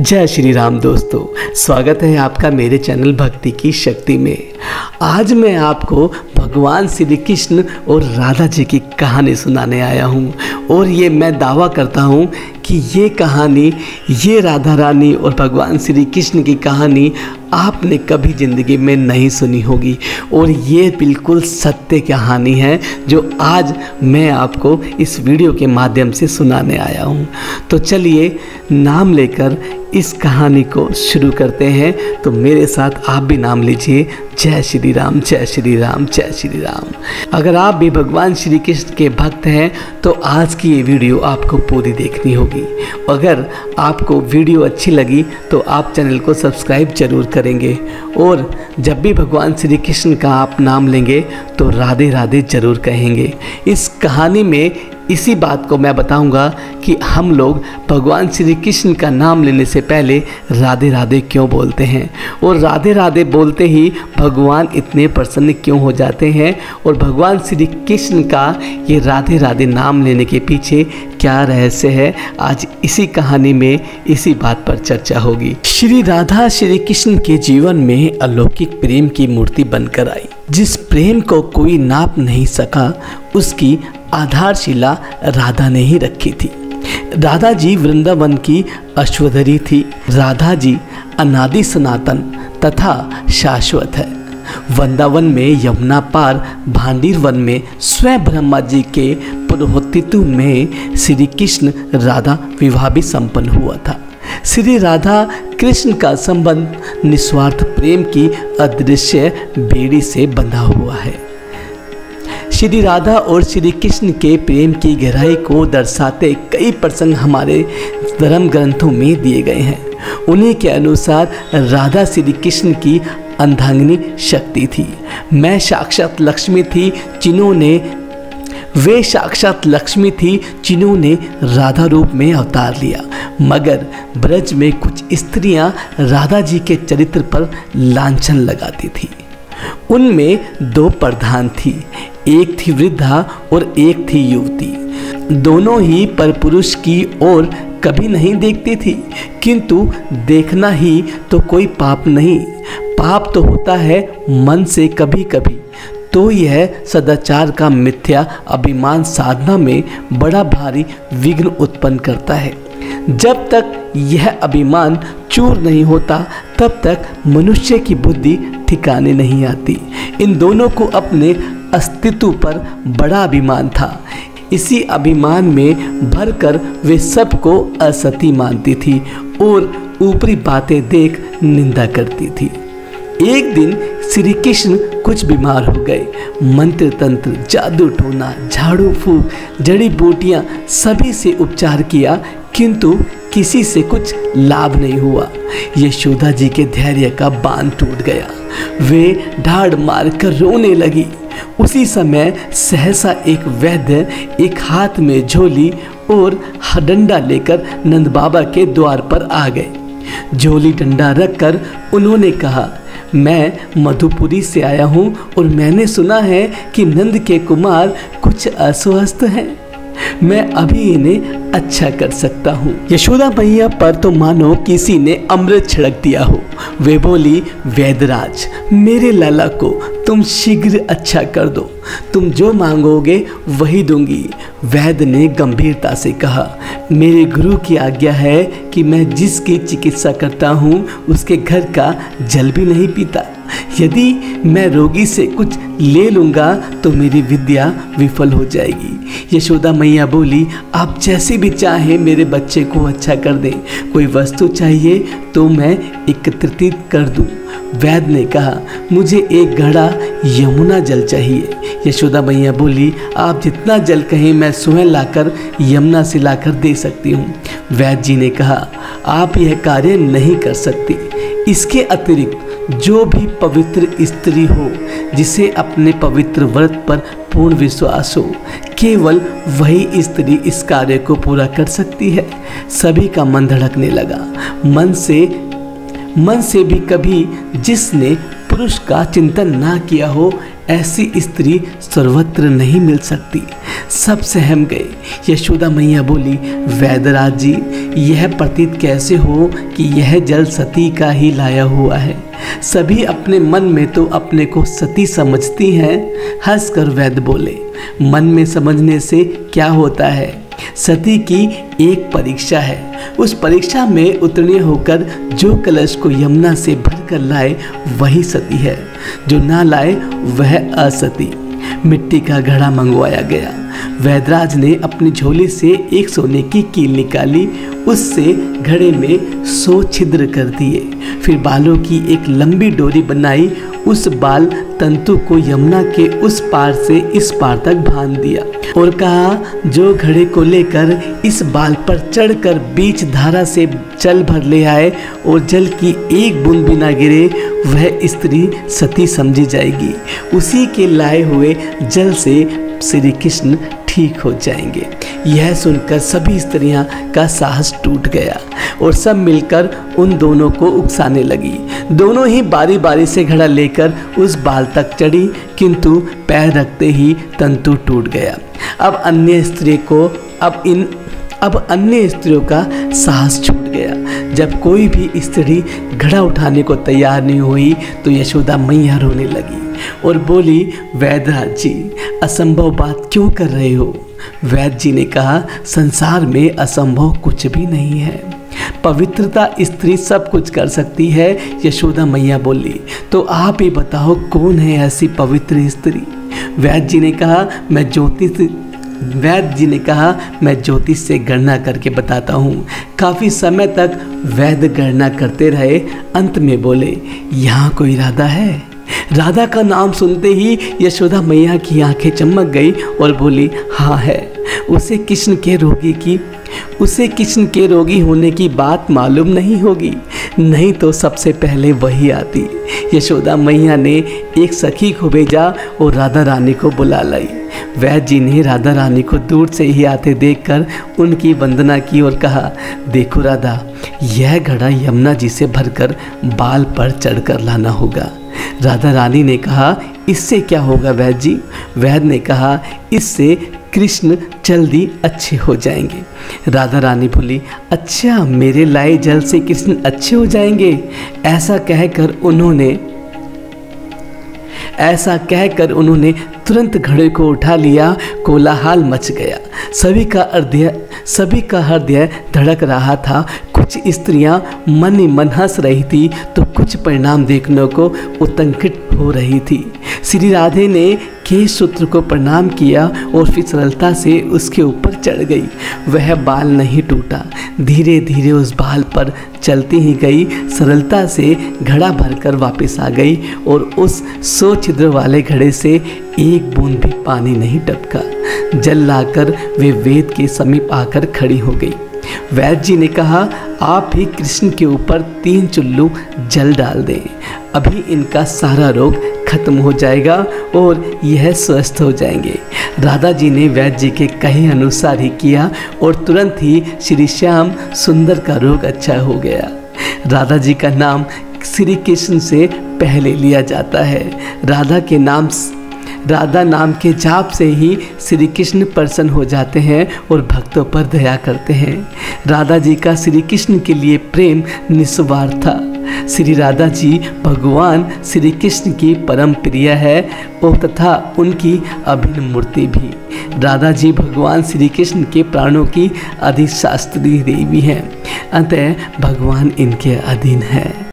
जय श्री राम दोस्तों, स्वागत है आपका मेरे चैनल भक्ति की शक्ति में। आज मैं आपको भगवान श्री कृष्ण और राधा जी की कहानी सुनाने आया हूँ और ये मैं दावा करता हूँ कि ये कहानी, ये राधा रानी और भगवान श्री कृष्ण की कहानी आपने कभी ज़िंदगी में नहीं सुनी होगी और ये बिल्कुल सत्य कहानी है जो आज मैं आपको इस वीडियो के माध्यम से सुनाने आया हूँ। तो चलिए नाम लेकर इस कहानी को शुरू करते हैं। तो मेरे साथ आप भी नाम लीजिए, जय श्री राम, जय श्री राम, जय श्री राम। अगर आप भी भगवान श्री कृष्ण के भक्त हैं तो आज की ये वीडियो आपको पूरी देखनी होगी। अगर आपको वीडियो अच्छी लगी तो आप चैनल को सब्सक्राइब जरूर करेंगे और जब भी भगवान श्री कृष्ण का आप नाम लेंगे तो राधे राधे जरूर कहेंगे। इस कहानी में इसी बात को मैं बताऊंगा कि हम लोग भगवान श्री कृष्ण का नाम लेने से पहले राधे राधे क्यों बोलते हैं और राधे राधे बोलते ही भगवान इतने प्रसन्न क्यों हो जाते हैं और भगवान श्री कृष्ण का ये राधे राधे नाम लेने के पीछे क्या रहस्य है। आज इसी कहानी में इसी बात पर चर्चा होगी। श्री राधा श्री कृष्ण के जीवन में अलौकिक प्रेम की मूर्ति बनकर आई। जिस प्रेम को कोई नाप नहीं सका उसकी आधारशिला राधा ने ही रखी थी। राधा जी वृंदावन की अश्वधरी थी। राधा जी अनादि सनातन तथा शाश्वत है। वृंदावन में यमुना पार भांडीर वन में स्वयं ब्रह्मा जी के पुरोहितत्व में श्री कृष्ण राधा विवाह भी संपन्न हुआ था। श्री राधा कृष्ण का संबंध निस्वार्थ प्रेम की अदृश्य बेड़ी से बंधा हुआ है। श्री राधा और श्री कृष्ण के प्रेम की गहराई को दर्शाते कई प्रसंग हमारे धर्म ग्रंथों में दिए गए हैं। उन्हीं के अनुसार राधा श्री कृष्ण की अर्धांगिनी शक्ति थी। मैं साक्षात लक्ष्मी थी जिन्होंने वे साक्षात लक्ष्मी थी जिन्होंने राधा रूप में अवतार लिया। मगर ब्रज में कुछ स्त्रियां राधा जी के चरित्र पर लांछन लगाती थी। उनमें दो प्रधान थी, एक थी वृद्धा और एक थी युवती। दोनों ही परपुरुष की ओर कभी नहीं देखती थी, किंतु देखना ही तो कोई पाप नहीं। पाप तो होता है मन से कभी कभी। तो यह सदाचार का मिथ्या अभिमान साधना में बड़ा भारी विघ्न उत्पन्न करता है। जब तक यह अभिमान चूर नहीं होता तब तक मनुष्य की बुद्धि ठिकाने नहीं आती। इन दोनों को अपने अस्तित्व पर बड़ा अभिमान था। इसी अभिमान में भरकर वे सबको असती मानती थी और ऊपरी बातें देख निंदा करती थी। एक दिन श्री कृष्ण कुछ बीमार हो गए। मंत्र तंत्र, जादू टोना, झाड़ू फूक, जड़ी बूटियां सभी से उपचार किया किंतु किसी से कुछ लाभ नहीं हुआ। यशोदा जी के धैर्य का बांध टूट गया। वे ढाड़ मारकर रोने लगी। उसी समय सहसा एक वैद्य एक हाथ में झोली और डंडा लेकर नंद बाबा के द्वार पर आ गए। झोली डंडा रखकर उन्होंने कहा, मैं मधुपुरी से आया हूँ और मैंने सुना है कि नंद के कुमार कुछ अस्वस्थ हैं। मैं अभी इन्हें अच्छा कर सकता हूँ। यशोदा मैया पर तो मानो किसी ने अमृत छिड़क दिया हो। वे बोली, वैद्यराज, मेरे लाला को तुम शीघ्र अच्छा कर दो। तुम जो मांगोगे वही दूंगी। वैद्य ने गंभीरता से कहा, मेरे गुरु की आज्ञा है कि मैं जिसकी चिकित्सा करता हूँ उसके घर का जल भी नहीं पीता। यदि मैं रोगी से कुछ ले लूँगा तो मेरी विद्या विफल हो जाएगी। यशोदा मैया बोली, आप जैसे भी चाहें मेरे बच्चे को अच्छा कर दें। कोई वस्तु चाहिए तो मैं एकत्रित कर दूँ। वैद्य ने कहा, मुझे एक घड़ा यमुना जल चाहिए। यशोदा मैया बोली, आप जितना जल कहें मैं स्वयं लाकर यमुना से लाकर दे सकती हूँ। वैद्य जी ने कहा, आप यह कार्य नहीं कर सकती। इसके अतिरिक्त जो भी पवित्र स्त्री हो, जिसे अपने पवित्र व्रत पर पूर्ण विश्वास हो, केवल वही स्त्री इस कार्य को पूरा कर सकती है। सभी का मन धड़कने लगा। मन से भी कभी जिसने पुरुष का चिंतन ना किया हो ऐसी स्त्री सर्वत्र नहीं मिल सकती। सब सहम गए। यशोदा मैया बोली, वैद्यराज जी, यह प्रतीत कैसे हो कि यह जल सती का ही लाया हुआ है? सभी अपने मन में तो अपने को सती समझती हैं। हंसकर वैद्य बोले, मन में समझने से क्या होता है? सती की एक परीक्षा है। उस परीक्षा में उत्तीर्ण होकर जो कलश को यमुना से भरकर लाए वही सती है, जो ना लाए वह असती। मिट्टी का घड़ा मंगवाया गया। वैद्यराज ने अपनी झोली से एक सोने की कील निकाली, उससे घड़े में 100 छिद्र कर दिए। फिर बालों की एक लंबी डोरी बनाई, उस बाल तंतु को यमुना के उस पार से इस पार तक बांध दिया और कहा, जो घड़े को लेकर इस बाल पर चढ़कर बीच धारा से जल भर ले आए और जल की एक बूंद भी ना गिरे, वह स्त्री सती समझी जाएगी। उसी के लाए हुए जल से श्री कृष्ण ठीक हो जाएंगे। यह सुनकर सभी स्त्रियां का साहस टूट गया और सब मिलकर उन दोनों को उकसाने लगी। दोनों ही बारी बारी से घड़ा लेकर उस बाल तक चढ़ी, किंतु पैर रखते ही तंतु टूट गया। अब अन्य स्त्रियों का साहस छूट गया। जब कोई भी स्त्री घड़ा उठाने को तैयार नहीं हुई तो यशोदा मैया रोने लगी और बोली, वैद्यराज जी, असंभव बात क्यों कर रहे हो? वैद्य जी ने कहा, संसार में असंभव कुछ भी नहीं है। पवित्रता स्त्री सब कुछ कर सकती है। यशोदा मैया बोली, तो आप ही बताओ कौन है ऐसी पवित्र स्त्री? वैद्य जी ने कहा, मैं ज्योतिष से गणना करके बताता हूँ। काफ़ी समय तक वैद्य गणना करते रहे। अंत में बोले, यहाँ कोई राधा है? राधा का नाम सुनते ही यशोदा मैया की आंखें चमक गई और बोली, हाँ है। उसे कृष्ण के रोगी होने की बात मालूम नहीं होगी, नहीं तो सबसे पहले वही आती। यशोदा मैया ने एक सखी को भेजा और राधा रानी को बुला लाई। वैद्य जी ने राधा रानी को दूर से ही आते देखकर उनकी वंदना की और कहा, देखो राधा, यह घड़ा यमुना जी से भरकर बाल पर चढ़कर लाना होगा। राधा रानी ने कहा, इससे क्या होगा वैद्य जी? वैद्य ने कहा, इससे कृष्ण जल्दी अच्छे हो जाएंगे। राधा रानी बोली, अच्छा, मेरे लाए जल से कृष्ण अच्छे हो जाएंगे? ऐसा कहकर उन्होंने तुरंत घड़े को उठा लिया। कोलाहल मच गया। सभी का हृदय धड़क रहा था। कुछ स्त्रियां मन ही मन हंस रही थी तो कुछ परिणाम देखने को उत्कंठित हो रही थी। श्री राधे ने केश सूत्र को प्रणाम किया और फिर सरलता से उसके ऊपर चढ़ गई। वह बाल नहीं टूटा, धीरे धीरे उस बाल पर चलती ही गई। सरलता से घड़ा भरकर वापस आ गई और उस 100 छिद्र वाले घड़े से एक बूंद भी पानी नहीं टपका। जल लाकर वे वेद के समीप आकर खड़ी हो गई। वैद्य जी ने कहा, आप ही कृष्ण के ऊपर 3 चुल्लू जल डाल दें, अभी इनका सारा रोग खत्म हो जाएगा और यह स्वस्थ हो जाएंगे। राधा जी ने वैद्य जी के कहे अनुसार ही किया और तुरंत ही श्री श्याम सुंदर का रोग अच्छा हो गया। राधा जी का नाम श्री कृष्ण से पहले लिया जाता है। राधा नाम के जाप से ही श्री कृष्ण प्रसन्न हो जाते हैं और भक्तों पर दया करते हैं। राधा जी का श्री कृष्ण के लिए प्रेम निस्वार्थ था। श्री राधा जी भगवान श्री कृष्ण की परम प्रिय है और तथा उनकी अभिन्न मूर्ति भी। राधा जी भगवान श्री कृष्ण के प्राणों की अधिशास्त्री देवी हैं, अतः भगवान इनके अधीन है।